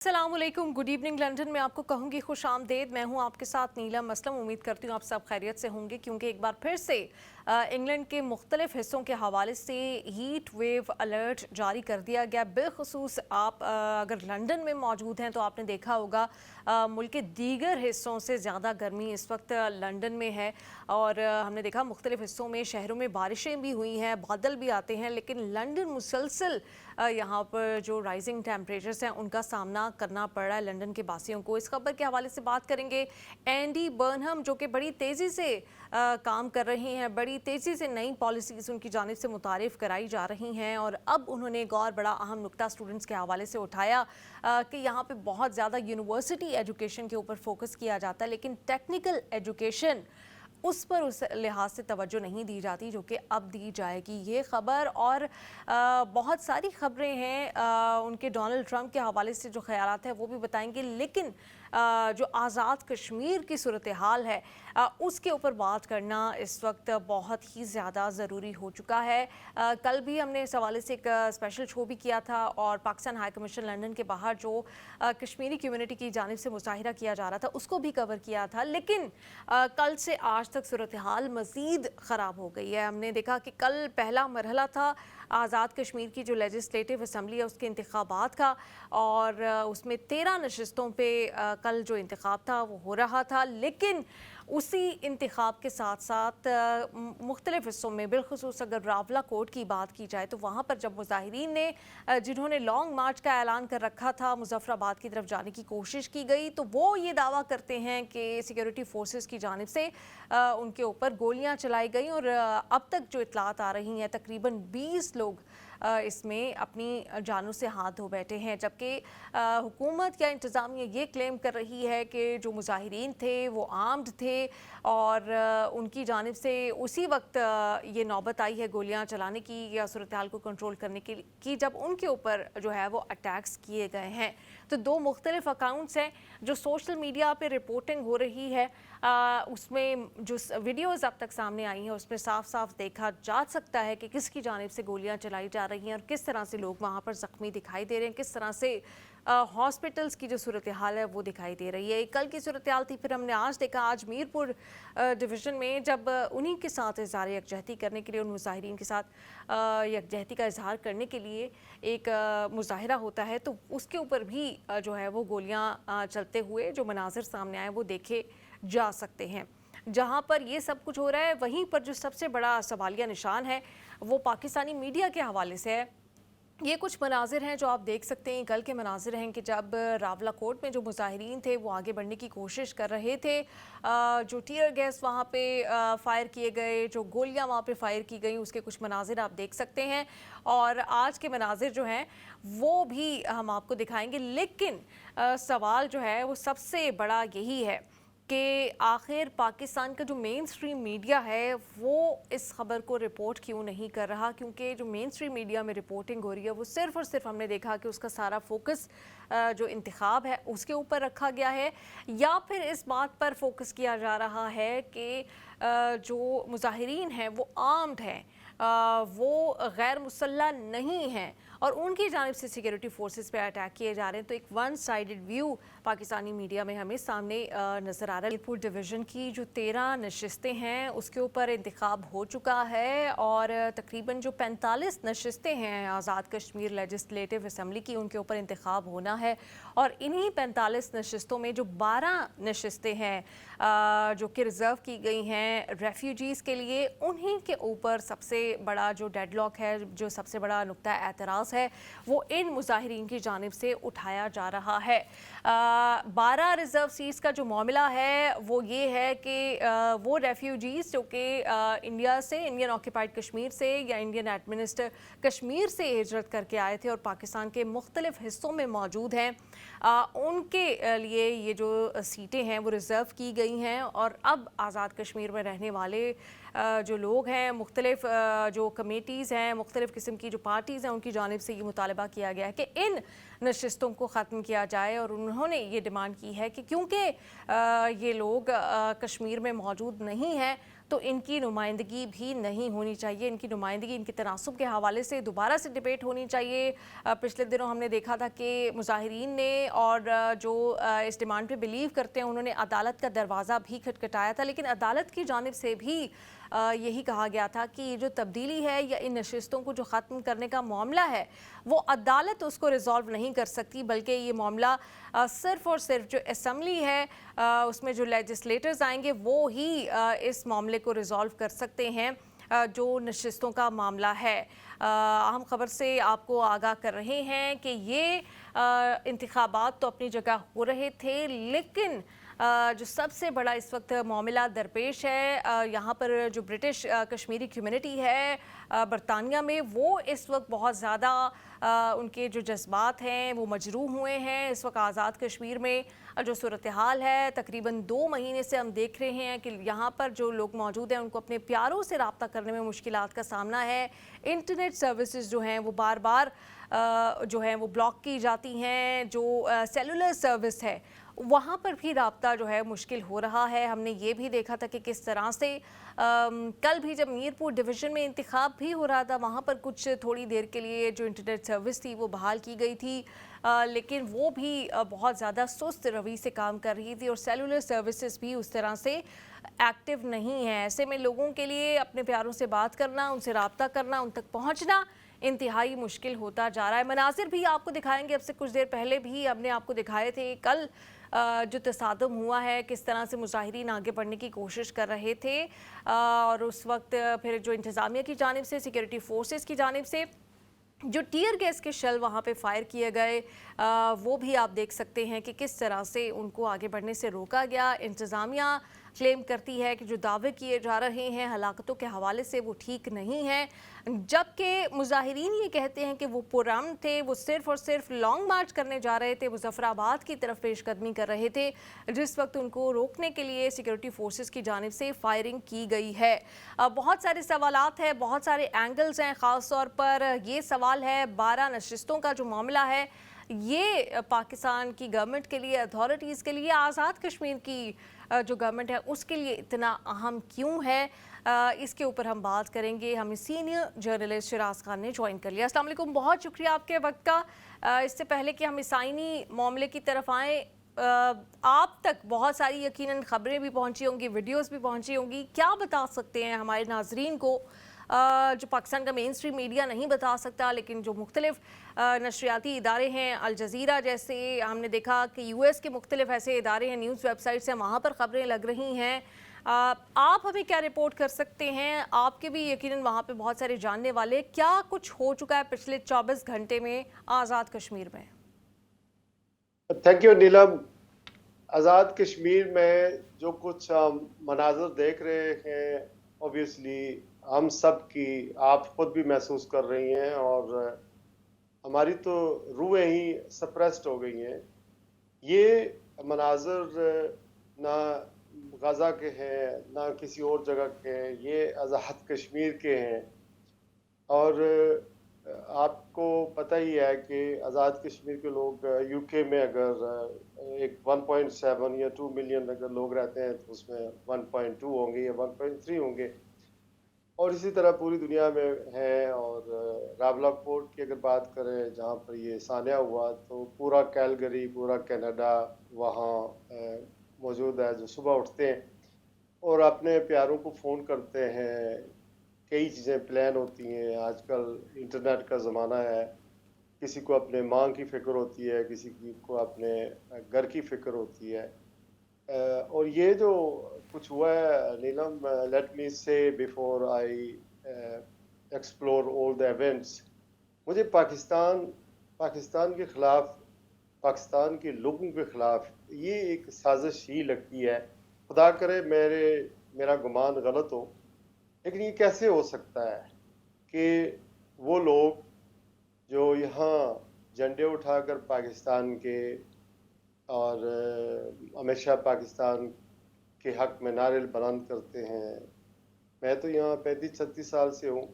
अस्सलाम वालेकुम, good evening. London में आपको कहूँगी खुश आमदेद। मैं हूँ आपके साथ नीलम असलम। उम्मीद करती हूँ आप सब खैरियत से होंगे, क्योंकि एक बार फिर से इंग्लैंड के मुख्तलिफ हिस्सों के हवाले से हीट वेव अलर्ट जारी कर दिया गया। बिलखसूस आप अगर लंदन में मौजूद हैं तो आपने देखा होगा मुल्क के दीगर हिस्सों से ज़्यादा गर्मी इस वक्त लंदन में है। और हमने देखा मुख्तलिफ हिस्सों में शहरों में बारिशें भी हुई हैं, बादल भी आते हैं, लेकिन लंदन मुसलसल यहाँ पर जो राइजिंग टेम्परेचर्स हैं उनका सामना करना पड़ रहा है लंदन के वासियों को। इस खबर के हवाले से बात करेंगे एंडी बर्नहम, जो कि बड़ी तेज़ी से काम कर रही हैं, बड़ी तेज़ी से नई पॉलिसीज़ उनकी जानिब से मुतारिफ कराई जा रही हैं। और अब उन्होंने एक और बड़ा अहम नुक्ता स्टूडेंट्स के हवाले से उठाया कि यहाँ पे बहुत ज़्यादा यूनिवर्सिटी एजुकेशन के ऊपर फोकस किया जाता है, लेकिन टेक्निकल एजुकेशन उस पर उस लिहाज से तवज्जो नहीं दी जाती जो कि अब दी जाएगी। ये ख़बर और बहुत सारी ख़बरें हैं उनके डोनाल्ड ट्रंप के हवाले से जो ख़यालात हैं वो भी बताएंगे, लेकिन जो आज़ाद कश्मीर की सूरत हाल है उसके ऊपर बात करना इस वक्त बहुत ही ज़्यादा ज़रूरी हो चुका है। कल भी हमने इस हवाले से एक स्पेशल शो भी किया था, और पाकिस्तान हाई कमीशन लंदन के बाहर जो कश्मीरी कम्युनिटी की जानिब से मुजाहिरा किया जा रहा था उसको भी कवर किया था। लेकिन कल से आज तक सूरत हाल मज़ीद ख़राब हो गई है। हमने देखा कि कल पहला मरहला था आज़ाद कश्मीर की जो लेजिस्लेटिव असम्बली है उसके इंतखाबात का, और उसमें 13 नशिस्तों पे कल जो इंतखाब था वो हो रहा था। लेकिन उसी इंतखाब के साथ साथ मुख्तलिफ हिस्सों में, बिलखसूस अगर रावला कोट की बात की जाए तो वहाँ पर जब मुजाहिरीन ने जिन्होंने लॉन्ग मार्च का ऐलान कर रखा था मुजफ्फराबाद की तरफ जाने की कोशिश की गई, तो वो ये दावा करते हैं कि सिक्योरिटी फोर्सेस की जानिब से उनके ऊपर गोलियां चलाई गई। और अब तक जो इतलात आ रही हैं तकरीबन 20 लोग इसमें अपनी जानों से हाथ धो बैठे हैं, जबकि हुकूमत या इंतज़ामिया ये क्लेम कर रही है कि जो मुजाहिरीन थे वो आर्म्ड थे, और उनकी जानिब से उसी वक्त ये नौबत आई है गोलियां चलाने की या सूरत हाल को कंट्रोल करने की जब उनके ऊपर जो है वो अटैक्स किए गए हैं। तो दो मुख्तलिफ अकाउंट्स हैं जो सोशल मीडिया पे रिपोर्टिंग हो रही है, उसमें जो वीडियोज़ अब तक सामने आई हैं उसमें साफ साफ देखा जा सकता है कि किसकी जानिब से गोलियां चलाई जा रही हैं और किस तरह से लोग वहाँ पर ज़ख्मी दिखाई दे रहे हैं, किस तरह से हॉस्पिटल्स की जो सूरत हाल है वो दिखाई दे रही है। कल की सूरत हाल थी, फिर हमने आज देखा आज मीरपुर डिवीज़न में जब उन्हीं के साथ इज़हार यकजहती करने के लिए, उन मुजाहिरीन के साथ यकजहती का इजहार करने के लिए एक मुजाहिरा होता है, तो उसके ऊपर भी जो है वो गोलियाँ चलते हुए जो मनाजिर सामने आए वो देखे जा सकते हैं। जहाँ पर ये सब कुछ हो रहा है वहीं पर जो सबसे बड़ा सवालिया निशान है वो पाकिस्तानी मीडिया के हवाले से है। ये कुछ मनाजिर हैं जो आप देख सकते हैं, कल के मनाजिर हैं कि जब रावला कोट में जो मुजाहिरीन थे वो आगे बढ़ने की कोशिश कर रहे थे, जो टीयर गैस वहाँ पे फायर किए गए, जो गोलियाँ वहाँ पे फायर की गई, उसके कुछ मनाजिर आप देख सकते हैं। और आज के मनाजिर जो हैं वो भी हम आपको दिखाएंगे, लेकिन सवाल जो है वो सबसे बड़ा यही है कि आखिर पाकिस्तान का जो मेन स्ट्रीम मीडिया है वो इस खबर को रिपोर्ट क्यों नहीं कर रहा, क्योंकि जो मेन स्ट्रीम मीडिया में रिपोर्टिंग हो रही है वो सिर्फ़ और सिर्फ हमने देखा कि उसका सारा फोकस जो इंतखाब है उसके ऊपर रखा गया है, या फिर इस बात पर फोकस किया जा रहा है कि जो मुजाहिरीन हैं वो आर्म्ड हैं, वो गैर मुसल्लह नहीं हैं और उनकी जानिब से सिक्योरिटी फोर्सेस पे अटैक किए जा रहे हैं। तो एक one sided view Pakistani media में हमें सामने नज़र आ रहा है। मीरपुर डिवीज़न की जो 13 नशिस्तें हैं उसके ऊपर इंतखाब हो चुका है, और तकरीबन जो 45 नशिस्तें हैं आज़ाद कश्मीर लेजिस्लेटिव असम्बली की उनके ऊपर इंतखाब होना है। और इन्हीं 45 नशिस्तों में जो 12 नशिस्तें हैं जो कि रिज़र्व की गई हैं रेफ्यूजीज़ के लिए, उन्हीं के ऊपर सबसे बड़ा जो डेडलॉक है, जो सबसे बड़ा नुक्ता एतराज़ है वो इन मुजाहिरीन की जानिब से उठाया जा रहा है। 12 रिज़र्व सीट्स का जो मामला है वो ये है कि वो रेफ्यूजीज़ जो कि इंडिया से, इंडियन ऑक्यूपाइड कश्मीर से या इंडियन एडमिनिस्टर कश्मीर से हिजरत करके आए थे और पाकिस्तान के मुख्तलिफ हिस्सों में मौजूद हैं, उनके लिए ये जो सीटें हैं वो रिज़र्व की गई हैं। और अब आज़ाद कश्मीर में रहने वाले जो लोग हैं, मुख्तलिफ जो कमेटीज़ हैं, मुख्तलिफ किस्म की जो पार्टीज़ हैं, उनकी जानिब से ये मुतालबा किया गया है कि इन नशिस्तों को ख़त्म किया जाए। और उन्होंने ये डिमांड की है कि क्योंकि ये लोग कश्मीर में मौजूद नहीं हैं तो इनकी नुमाइंदगी भी नहीं होनी चाहिए। इनकी नुमाइंदगी इनके तनासुब के हवाले से दोबारा से डिबेट होनी चाहिए। पिछले दिनों हमने देखा था कि मुजाहिरीन ने और जो इस डिमांड पे बिलीव करते हैं उन्होंने अदालत का दरवाज़ा भी खटखटाया था, लेकिन अदालत की जानिब से भी यही कहा गया था कि ये जो तब्दीली है या इन नशिस्तों को जो ख़त्म करने का मामला है वो अदालत उसको रिजॉल्व नहीं कर सकती, बल्कि ये मामला सिर्फ़ और सिर्फ जो असम्बली है उसमें जो लेजिस्लेटर्स आएंगे वो ही इस मामले को रिजॉल्व कर सकते हैं जो नशिस्तों का मामला है। अहम ख़बर से आपको आगाह कर रहे हैं कि ये इंतखाबात तो अपनी जगह हो रहे थे, लेकिन जो सबसे बड़ा इस वक्त मामला दरपेश है यहाँ पर जो ब्रिटिश कश्मीरी कम्युनिटी है बरतानिया में, वो इस वक्त बहुत ज़्यादा उनके जो जज्बात हैं वो मजरूह हुए हैं। इस वक्त आज़ाद कश्मीर में जो सूरत हाल है, तकरीबन 2 महीने से हम देख रहे हैं कि यहाँ पर जो लोग मौजूद हैं उनको अपने प्यारों से रब्ता करने में मुश्किलात का सामना है। इंटरनेट सर्विसेज जो हैं वो बार बार जो हैं वो ब्लॉक की जाती हैं। जो सेलुलर सर्विस है वहाँ पर भी रब्ता जो है मुश्किल हो रहा है। हमने ये भी देखा था कि किस तरह से कल भी जब मीरपुर डिवीज़न में इंतखाब भी हो रहा था वहाँ पर कुछ थोड़ी देर के लिए जो इंटरनेट सर्विस थी वो बहाल की गई थी, लेकिन वो भी बहुत ज़्यादा सुस्त रवि से काम कर रही थी और सेलुलर सर्विसेज भी उस तरह से एक्टिव नहीं है। ऐसे में लोगों के लिए अपने प्यारों से बात करना, उनसे रब्ता करना, उन तक पहुँचना इंतहाई मुश्किल होता जा रहा है। मनाजिर भी आपको दिखाएंगे, अब से कुछ देर पहले भी हमने आपको दिखाए थे। कल जो तसादम हुआ है, किस तरह से मुजाहिरीन आगे बढ़ने की कोशिश कर रहे थे और उस वक्त फिर जो इंतज़ामिया की जानिब से, सिक्योरिटी फोर्सेस की जानिब से जो टीयर गैस के शेल वहाँ पे फायर किए गए, वो भी आप देख सकते हैं कि किस तरह से उनको आगे बढ़ने से रोका गया। इंतज़ामिया क्लेम करती है कि जो दावे किए जा रहे हैं हलाकतों के हवाले से वो ठीक नहीं है, जबकि मुजाहिरीन ये कहते हैं कि वो पुरअमन थे, वो सिर्फ और सिर्फ लॉन्ग मार्च करने जा रहे थे, मुजफ्फराबाद की तरफ पेशकदमी कर रहे थे, जिस वक्त उनको रोकने के लिए सिक्योरिटी फोर्सेस की जानिब से फायरिंग की गई है। बहुत सारे सवालात हैं, बहुत सारे एंगल्स हैं। ख़ास तौर पर ये सवाल है 12 नशिस्तों का जो मामला है, ये पाकिस्तान की गवर्नमेंट के लिए, अथॉरिटीज़ के लिए, आज़ाद कश्मीर की जो गवर्नमेंट है उसके लिए इतना अहम क्यों है, इसके ऊपर हम बात करेंगे। हमें सीनियर जर्नलिस्ट शिराज खान ने ज्वाइन कर लिया। अस्सलाम वालेकुम, बहुत शुक्रिया आपके वक्त का। इससे पहले कि हम इस आईनी मामले की तरफ आएँ, आप तक बहुत सारी यकीनन खबरें भी पहुंची होंगी, वीडियोस भी पहुंची होंगी, क्या बता सकते हैं हमारे नाजरीन को जो पाकिस्तान का मेन स्ट्रीम मीडिया नहीं बता सकता, लेकिन जो मुख्तलिफ नशरियाती इदारे हैं, अल जज़ीरा जैसे, हमने देखा कि US के मुख्तलिफ ऐसे इदारे हैं, न्यूज़ वेबसाइट्स हैं, वहाँ पर ख़बरें लग रही हैं। आप हमें क्या रिपोर्ट कर सकते हैं? आपके भी यकीनन वहाँ पे बहुत सारे जानने वाले, क्या कुछ हो चुका है पिछले 24 घंटे में आज़ाद कश्मीर में? थैंक यू नीलम। आज़ाद कश्मीर में जो कुछ मनाज़र देख रहे हैं, ऑब्वियसली हम सब की, आप खुद भी महसूस कर रही हैं और हमारी तो रूहें ही सप्रेस्ड हो गई हैं। ये मनाज़र ना गाज़ा के हैं ना किसी और जगह के हैं, ये आज़ाद कश्मीर के हैं। और आपको पता ही है कि आज़ाद कश्मीर के लोग UK में अगर एक 1.7 या 2 मिलियन अगर लोग रहते हैं तो उसमें 1.2 होंगे या 1.3 होंगे, और इसी तरह पूरी दुनिया में है। और रावला पोर्ट की अगर बात करें जहाँ पर ये सान्या हुआ, तो पूरा कैलगरी, पूरा कनाडा वहाँ मौजूद है, जो सुबह उठते हैं और अपने प्यारों को फ़ोन करते हैं। कई चीज़ें प्लान होती हैं, आजकल इंटरनेट का ज़माना है, किसी को अपने माँ की फ़िक्र होती है, किसी को अपने घर की फ़िक्र होती है। और ये जो कुछ हुआ है नीलम, लेट मी से before I explore all the events, मुझे पाकिस्तान के ख़िलाफ़, पाकिस्तान के लोगों के ख़िलाफ़ ये एक साजिश ही लगती है। खुदा करे मेरा गुमान गलत हो, लेकिन ये कैसे हो सकता है कि वो लोग जो यहाँ झंडे उठाकर पाकिस्तान के और हमेशा पाकिस्तान के हक़ में नारे बुलंद करते हैं। मैं तो यहाँ 35-36 साल से हूँ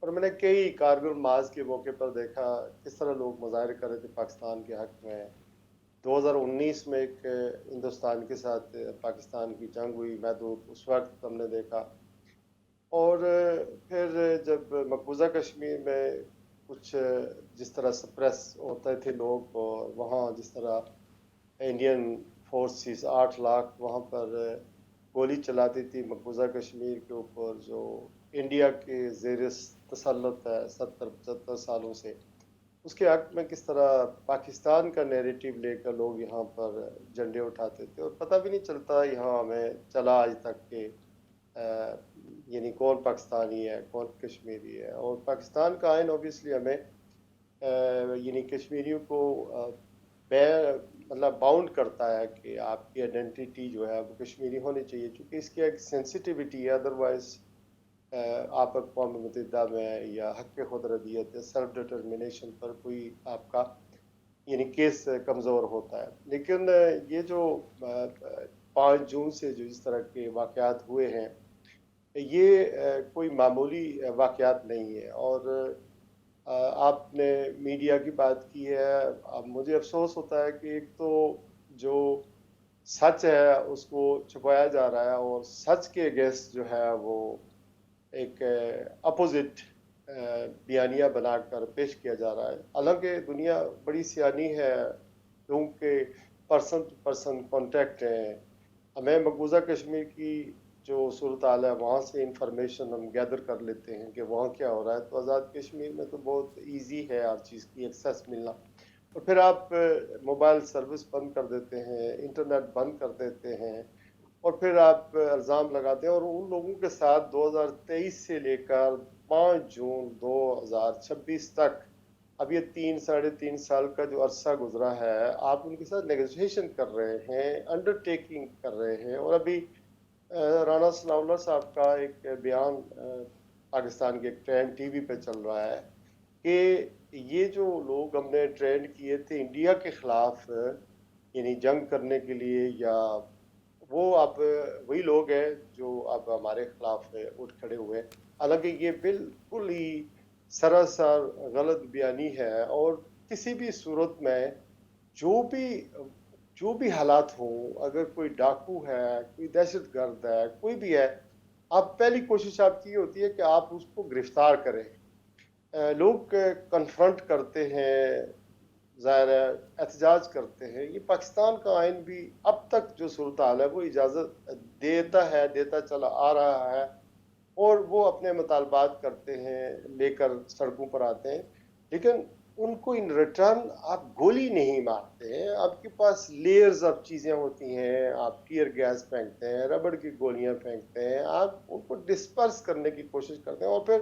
और मैंने कई कारगिल माज़ के मौके पर देखा किस तरह लोग मुजाहरे कर रहे थे पाकिस्तान के हक़ में। 2019 में एक हिंदुस्तान के साथ पाकिस्तान की जंग हुई, मैं तो उस वक्त हमने देखा اور پھر جب مقبوضہ کشمیر میں کچھ جس طرح سپریس ہوتے تھے لوگ اور وہاں جس طرح انڈین فورسز 8 لاکھ وہاں پر گولی چلاتی تھی مقبوضہ کشمیر کے اوپر جو انڈیا کے زیر تسلط ہے 70 75 سالوں سے، اس کے حق میں کس طرح پاکستان کا نیریٹو لے کر لوگ یہاں پر جھنڈے اٹھاتے تھے اور پتہ بھی نہیں چلتا یہاں ہمیں چلا آج تک کہ یعنی کون پاکستانی ہے کون کشمیری ہے. اور پاکستان کا آئین اوبیسلی ہمیں یعنی کشمیریوں کو مطلب باؤنڈ کرتا ہے کہ آپ کی آئیڈینٹی جو ہے وہ کشمیری ہونی چاہیے، چونکہ اس کی ایک سینسٹیوٹی ہے. ادروائز آپ اقوام متحدہ میں یا حق خود ردیت یا سیلف ڈٹرمنیشن پر کوئی آپ کا یعنی کیس کمزور ہوتا ہے. لیکن یہ جو 5 جون سے جو اس طرح کے واقعات ہوئے ہیں یہ کوئی معمولی واقعات نہیں ہے. اور آپ نے میڈیا کی بات کی ہے. اب مجھے افسوس ہوتا ہے کہ ایک تو جو سچ ہے اس کو چھپایا جا رہا ہے اور سچ کے اگینسٹ جو ہے وہ ایک اپوزٹ بیانیہ بنا کر پیش کیا جا رہا ہے. حالانکہ دنیا بڑی سیانی ہے کیونکہ پرسن ٹو پرسن کانٹیکٹ ہیں. ہمیں مقبوضہ کشمیر کی جو صورتحال ہے وہاں سے انفارمیشن ہم گیدر کر لیتے ہیں کہ وہاں کیا ہو رہا ہے. تو آزاد کشمیر میں تو بہت ایزی ہے ہر چیز کی ایکسیس ملنا. اور پھر آپ موبائل سروس بند کر دیتے ہیں، انٹرنیٹ بند کر دیتے ہیں اور پھر آپ الزام لگاتے ہیں. اور ان لوگوں کے ساتھ 2023 سے لے کر 5 جون 2026 تک اب یہ 3 ساڑھے 3 سال کا جو عرصہ گزرا ہے آپ ان کے ساتھ نیگوشیشن کر رہے ہیں، انڈر ٹیکنگ کر رہے ہیں. اور ابھی رانا ثناء اللہ صاحب کا ایک بیان پاکستان کے ایک ٹرین ٹی وی پہ چل رہا ہے کہ یہ جو لوگ ہم نے ٹرین کیے تھے انڈیا کے خلاف یعنی جنگ کرنے کے لیے یا وہ اب وہی لوگ ہیں جو اب ہمارے خلاف اٹھ کھڑے ہوئے. حالانکہ یہ بالکل ہی سراسر غلط بیانی ہے. اور کسی بھی صورت میں جو بھی حالات ہوں، اگر کوئی ڈاکو ہے کوئی دہشت گرد ہے کوئی بھی ہے، آپ پہلی کوشش آپ کی ہوتی ہے کہ آپ اس کو گرفتار کریں. لوگ کنفرنٹ کرتے ہیں، ظاہر ہے احتجاج کرتے ہیں. یہ پاکستان کا آئین بھی اب تک جو صورتحال ہے وہ اجازت دیتا چلا آ رہا ہے اور وہ اپنے مطالبات کرتے ہیں لے کر سڑکوں پر آتے ہیں. لیکن ان کو ان ریٹرن آپ گولی نہیں مارتے ہیں. آپ کے پاس لیئرز آف چیزیں ہوتی ہیں، آپ ٹیئر گیس پھینکتے ہیں، ربڑ کی گولیاں پھینکتے ہیں، آپ ان کو ڈسپرس کرنے کی کوشش کرتے ہیں. اور پھر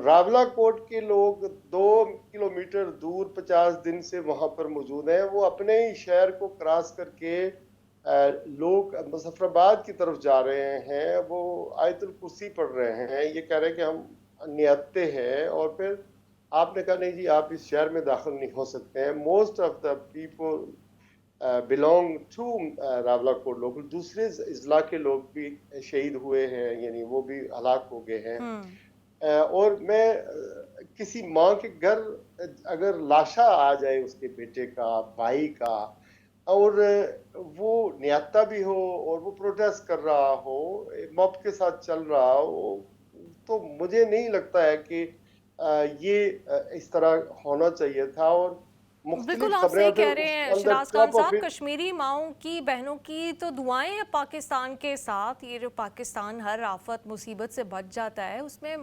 راولہ کوٹ کے لوگ 2 کلومیٹر دور 50 دن سے وہاں پر موجود ہیں. وہ اپنے ہی شہر کو کراس کر کے لوگ مظفر آباد کی طرف جا رہے ہیں، وہ آیت الکرسی پڑھ رہے ہیں، یہ کہہ رہے ہیں کہ ہم نیاتے ہیں. اور پھر آپ نے کہا نہیں جی آپ اس شہر میں داخل نہیں ہو سکتے ہیں. Most of the people belong to Rawalakot local. دوسرے اضلاع کے لوگ بھی شہید ہوئے ہیں، یعنی وہ بھی ہلاک ہو گئے ہیں. اور میں کسی ماں کے گھر اگر لاشا آ جائے اس کے بیٹے کا بھائی کا اور وہ نیاتا بھی ہو اور وہ پروٹیسٹ کر رہا ہو موب کے ساتھ چل رہا ہو تو مجھے نہیں لگتا ہے کہ یہ اس طرح ہونا چاہیے تھا. اور بالکل مختلف آپ خبریں صحیح اور پھر کہہ رہے ہیں آن دا شراز خان ٹاپ آف صاحب. اٹ کشمیری ماؤں کی بہنوں کی تو دعائیں ہیں پاکستان کے ساتھ. یہ جو پاکستان ہر آفت مصیبت سے بچ جاتا ہے اس میں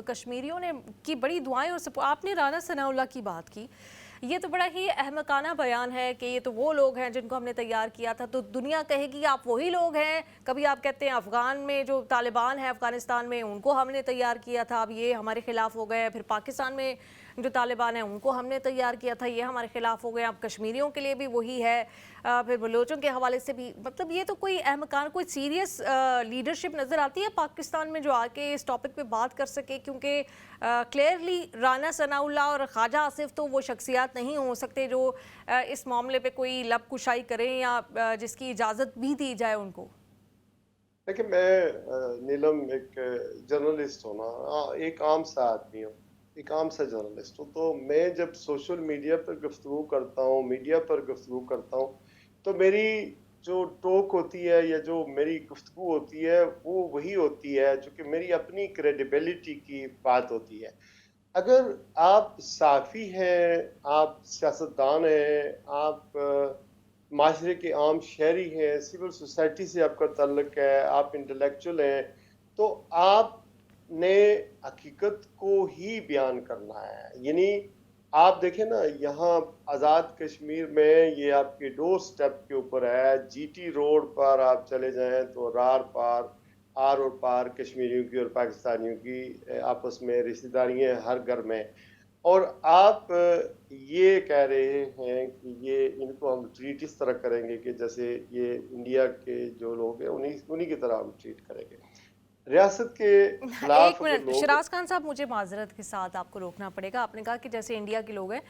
کشمیریوں نے کی بڑی دعائیں. اور آپ نے رانا ثناء اللہ کی بات کی، یہ تو بڑا ہی احمقانہ بیان ہے کہ یہ تو وہ لوگ ہیں جن کو ہم نے تیار کیا تھا. تو دنیا کہے گی آپ وہی لوگ ہیں. کبھی آپ کہتے ہیں افغان میں جو طالبان ہیں افغانستان میں ان کو ہم نے تیار کیا تھا، اب یہ ہمارے خلاف ہو گئے. پھر پاکستان میں جو طالبان ہیں ان کو ہم نے تیار کیا تھا، یہ ہمارے خلاف ہو گئے. اب کشمیریوں کے لیے بھی وہی ہے، پھر بلوچوں کے حوالے سے بھی. مطلب یہ تو کوئی احمقانہ کوئی سیریس لیڈرشپ نظر آتی ہے پاکستان میں جو آ کے اس ٹاپک پہ بات کر سکے؟ کیونکہ کلیئرلی رانا ثناء اللہ اور خواجہ آصف تو وہ شخصیات نہیں ہو سکتے جو اس معاملے پہ کوئی لب کشائی کریں یا جس کی اجازت بھی دی جائے ان کو. دیکھیں میں نیلم ایک جرنلسٹ ہوں نا، ایک عام سا آدمی ہوں، ایک عام سا جرنلسٹ ہوں. تو میں جب سوشل میڈیا پر گفتگو کرتا ہوں، میڈیا پر گفتگو کرتا ہوں تو میری जो टोक होती है या जो मेरी गुफ्तगू होती है वो वही होती है जो कि मेरी अपनी क्रेडिबिलिटी की बात होती है। अगर आप साफ़ी हैं, आप सियासतदान हैं, आप माशरे के आम शहरी हैं, सिविल सोसाइटी से आपका ताल्लुक है, आप इंटेलेक्चुअल हैं, तो आपने हकीकत को ही बयान करना है। यानी आप देखें ना, यहाँ आज़ाद कश्मीर में ये आपके डोर स्टेप के ऊपर है। जीटी रोड पर आप चले जाएं तो आर और पार कश्मीरियों की और पाकिस्तानियों की आपस में रिश्तेदारियां हर घर में। और आप ये कह रहे हैं कि ये इनको हम ट्रीट इस तरह करेंगे कि जैसे ये इंडिया के जो लोग हैं उन्हीं उन्हीं की तरह हम ट्रीट करेंगे। रियासत के एक खिलाफ अगर मिनट लोग शिराज खान साहब, मुझे माजरत के साथ आपको रोकना पड़ेगा। आपने कहा कि जैसे इंडिया के लोग हैं,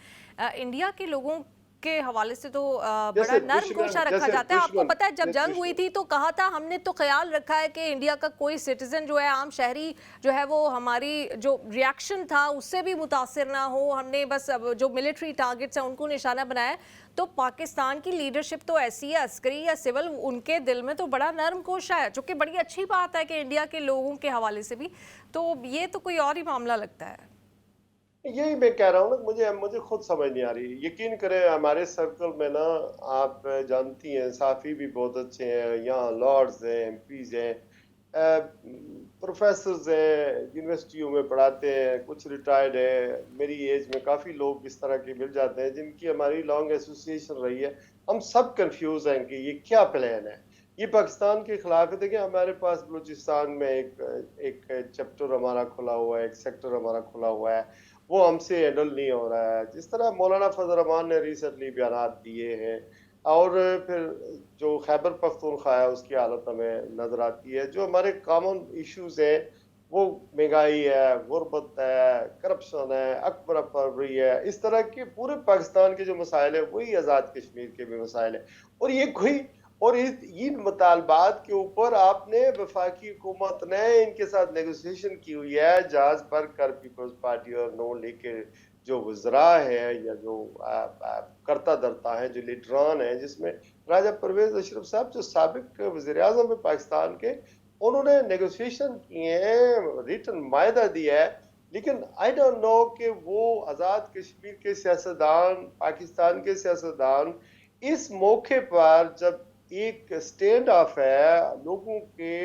इंडिया के लोगों के हवाले से तो बड़ा जैसे नर्म गोशा रखा जैसे जाता है। आपको दुश्मन पता है जब जंग हुई दुश्मन थी तो कहा था हमने तो ख्याल रखा है कि इंडिया का कोई सिटीजन जो है, आम शहरी जो है, वो हमारी जो रिएक्शन था उससे भी मुतासिर ना हो। हमने बस अब जो मिलिट्री टारगेट्स हैं उनको निशाना बनाया। तो पाकिस्तान की लीडरशिप तो ऐसी है, अस्करी या सिविल, उनके दिल में तो बड़ा नर्म गोशा है, जो कि बड़ी अच्छी बात है कि इंडिया के लोगों के हवाले से भी। तो ये तो कोई और ही मामला लगता है। यही मैं कह रहा हूँ ना, मुझे मुझे खुद समझ नहीं आ रही। यकीन करें हमारे सर्कल में ना, आप जानती हैं, साफ़ी भी बहुत अच्छे हैं, यहाँ लॉर्ड्स हैं, एमपीज हैं, प्रोफेसर्स हैं, यूनिवर्सिटियों में पढ़ाते हैं, कुछ रिटायर्ड है। मेरी एज में काफ़ी लोग इस तरह के मिल जाते हैं जिनकी हमारी लॉन्ग एसोसिएशन रही है। हम सब कंफ्यूज हैं कि ये क्या प्लान है। ये पाकिस्तान के खिलाफ है। देखिए, हमारे पास बलूचिस्तान में एक चैप्टर हमारा खुला हुआ है, एक सेक्टर हमारा खुला हुआ है, वो हमसे हैंडल नहीं हो रहा है। जिस तरह मौलाना फजल रहमान ने रिसेंटली बयान दिए हैं, और फिर जो खैबर पख्तूनख्वा है उसकी हालत हमें नजर आती है। जो हमारे कॉमन इश्यूज हैं वो महंगाई है, गुर्बत है, करप्शन है, अकबर परवरी है, इस तरह के पूरे पाकिस्तान के जो मसाइल है वही आज़ाद कश्मीर के भी मसाइल है। और ये कोई और इन मुतालबात के ऊपर आपने वफाकी हुकूमत ने इनके साथ नेगोशिएशन की हुई है। जहाज पर कर पीपल्स पार्टी और नून लीग के जो वज़रा है या जो करता धरता है, जो लीडरान है, जिसमें राजा परवेज अशरफ साहब जो साबिक वज़ीर आज़म है पाकिस्तान के, उन्होंने नेगोशिएशन किए हैं, रिटन मायदा दिया है। लेकिन आई डोंट नो कि वो आज़ाद कश्मीर के सियासतदान, पाकिस्तान के सियासतदान इस मौके पर जब एक स्टैंड ऑफ है, लोगों के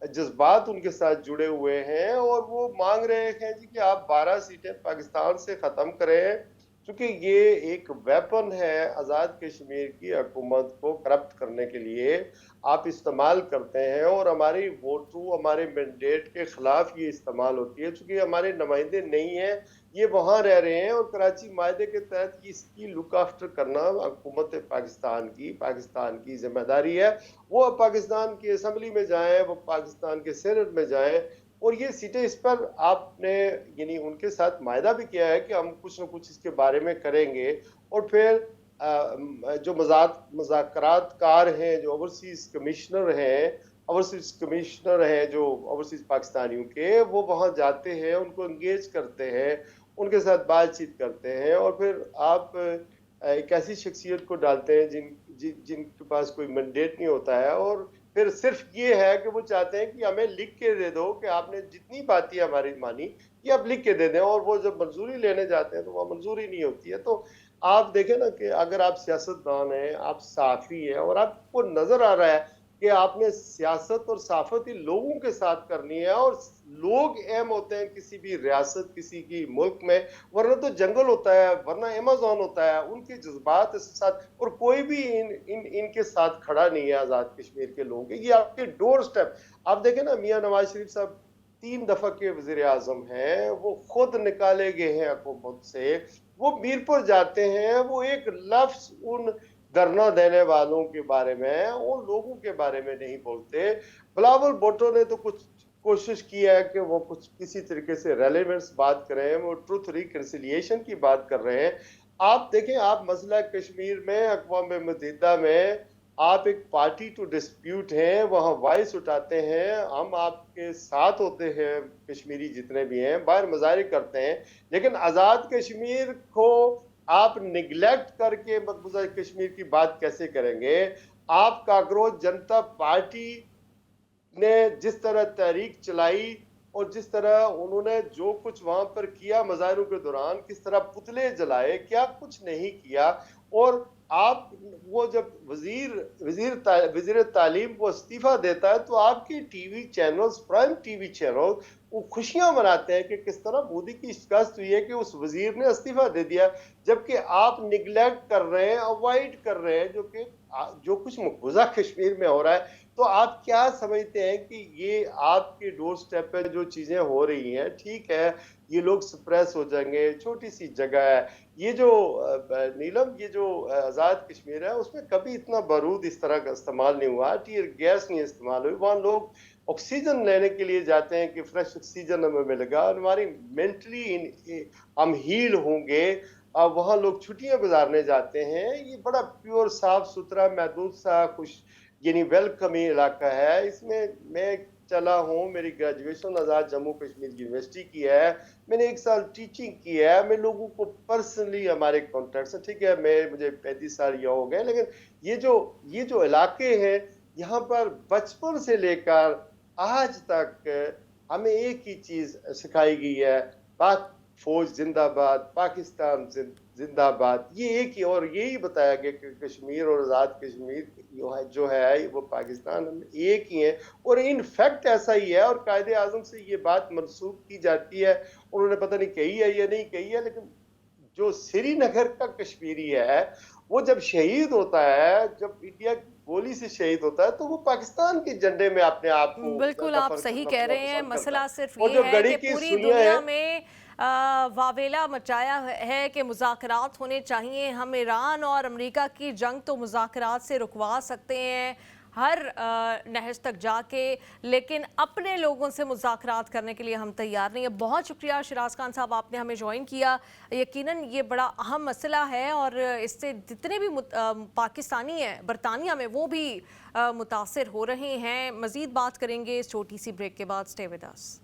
जज्बात उनके साथ जुड़े हुए हैं और वो मांग रहे हैं जी कि आप 12 सीटें पाकिस्तान से ख़त्म करें, क्योंकि ये एक वेपन है आज़ाद कश्मीर की हुकूमत को करप्ट करने के लिए आप इस्तेमाल करते हैं। और हमारी वोटू, हमारे मैंडेट के खिलाफ ये इस्तेमाल होती है, चूंकि हमारे नुमाइंदे नहीं हैं, ये वहाँ रह रहे हैं। और कराची मायदे के तहत इसकी लुक आफ्टर करना हुकूमत पाकिस्तान की जिम्मेदारी है। वो पाकिस्तान की असम्बली में जाएं, वो पाकिस्तान के सेनेट में जाएं, और ये सीटें, इस पर आपने यानी उनके साथ मायदा भी किया है कि हम कुछ न कुछ इसके बारे में करेंगे। और फिर जो मज़ाकरातकार हैं, जो ओवरसीज कमिश्नर हैं जो ओवरसीज पाकिस्तानियों के, वो वहाँ जाते हैं, उनको इंगेज करते हैं, उनके साथ बातचीत करते हैं। और फिर आप एक ऐसी शख्सियत को डालते हैं जिनके पास कोई मैंडेट नहीं होता है, और फिर सिर्फ ये है कि वो चाहते हैं कि हमें लिख के दे दो कि आपने जितनी बातें हमारी मानी, ये आप लिख के दे दें। और वो जब मंजूरी लेने जाते हैं तो वो मंजूरी नहीं होती है। तो आप देखें ना कि अगर आप सियासतदान हैं, आप साफ़ी हैं, और आपको नजर आ रहा है कि आपने सियासत और साफत ही लोगों के साथ करनी है, और लोग अहम होते हैं किसी भी रियासत, किसी की मुल्क में, वरना तो जंगल होता है, वरना अमेज़न होता है, उनके जज्बात के साथ। और कोई भी इनके साथ खड़ा नहीं है आज़ाद कश्मीर के लोगों के। ये आपके डोर स्टेप, आप देखें ना, मियाँ नवाज शरीफ साहब 3 दफा के वजीर आजम हैं, वो खुद निकाले गए हैं हुकूमत से, वो मीरपुर जाते हैं, वो एक लफ्ज उन धरना देने वालों के बारे में, उन लोगों के बारे में नहीं बोलते। बिलावल भुट्टो ने तो कुछ कोशिश की है कि वो कुछ किसी तरीके से रेलेवेंस बात करें, वो ट्रुथ रिकंसिलिएशन की बात कर रहे हैं। आप देखें, आप मसला कश्मीर में अक़वाम मुत्तहिदा में आप एक पार्टी टू डिस्प्यूट हैं, वहाँ वॉइस उठाते हैं, हम आपके साथ होते हैं, कश्मीरी जितने भी हैं बाहर मुजाहरे करते हैं। लेकिन आज़ाद कश्मीर को आप निगलेक्ट करके मकबूजा कश्मीर की बात कैसे करेंगे? आप काकरोच जनता पार्टी ने जिस तरह तहरीक चलाई और जिस तरह उन्होंने जो कुछ वहां पर किया मज़ाहिरों के दौरान, किस तरह पुतले जलाए, क्या कुछ नहीं किया। और आप वो जब वजीर तालीम को इस्तीफा देता है तो आपकी TV channels, prime TV channel, वो खुशियां मनाते हैं कि किस तरह मोदी की शिकस्त हुई है कि उस वजीर ने इस्तीफा दे दिया, जबकि आप निगलेक्ट कर रहे हैं, अवॉइड कर रहे हैं जो कुछ मकबूजा कश्मीर में हो रहा है। तो आप क्या समझते हैं कि ये आपके डोर स्टेप पे जो चीजें हो रही हैं, ठीक है ये लोग सप्रेस हो जाएंगे, छोटी सी जगह है, ये जो नीलम, ये जो आज़ाद कश्मीर है उसमें कभी इतना बारूद इस तरह का इस्तेमाल नहीं हुआ, टीयर गैस नहीं इस्तेमाल हुई, वहाँ लोग ऑक्सीजन लेने के लिए जाते हैं कि फ्रेश ऑक्सीजन हमें मिलेगा और हमारी मेंटली हम हील होंगे। वहाँ लोग छुट्टियां गुजारने जाते हैं। ये बड़ा प्योर, साफ सुथरा, महदूद सा, खुश यानी वेलकमी इलाका है। इसमें मैं चला हूँ, मेरी ग्रेजुएशन आज़ाद जम्मू कश्मीर यूनिवर्सिटी की है, मैंने 1 साल टीचिंग की है, मैं लोगों को पर्सनली, हमारे कॉन्टेक्ट है, ठीक है मुझे 35 साल ये हो गए, लेकिन ये जो इलाके हैं यहाँ पर बचपन से लेकर आज तक हमें एक ही चीज सिखाई गई है, पाक फौज जिंदाबाद, पाकिस्तान जिंदाबाद, ये एक ही, और यही बताया गया कि कश्मीर और आज़ाद कश्मीर जो है वो पाकिस्तान एक ही है। और इन फैक्ट ऐसा ही है, और कायदे आजम से ये बात मनसूख की जाती है, उन्होंने पता नहीं कही है या नहीं कही है, लेकिन जो श्रीनगर का कश्मीरी है वो जब शहीद होता है, जब इंडिया गोली से शहीद होता है, तो वो पाकिस्तान के झंडे में अपने आप को बिल्कुल आप दफन सही करना कह रहे बहुत हैं। पसंद करता मसला है। सिर्फ और ये जो है घड़ी कि की पूरी सुनिया दुनिया है, में वावेला मचाया है कि मुज़ाकरात होने चाहिए। हम ईरान और अमेरिका की जंग तो मुज़ाकरात से रुकवा सकते हैं हर नहज तक जाके, लेकिन अपने लोगों से मुज़ाकरात करने के लिए हम तैयार नहीं है। बहुत शुक्रिया शिराज खान साहब, आपने हमें ज्वाइन किया। यकीनन ये बड़ा अहम मसला है और इससे जितने भी पाकिस्तानी हैं बरतानिया में वो भी मुतासिर हो रहे हैं। मज़ीद बात करेंगे इस छोटी सी ब्रेक के बाद। Stay with us.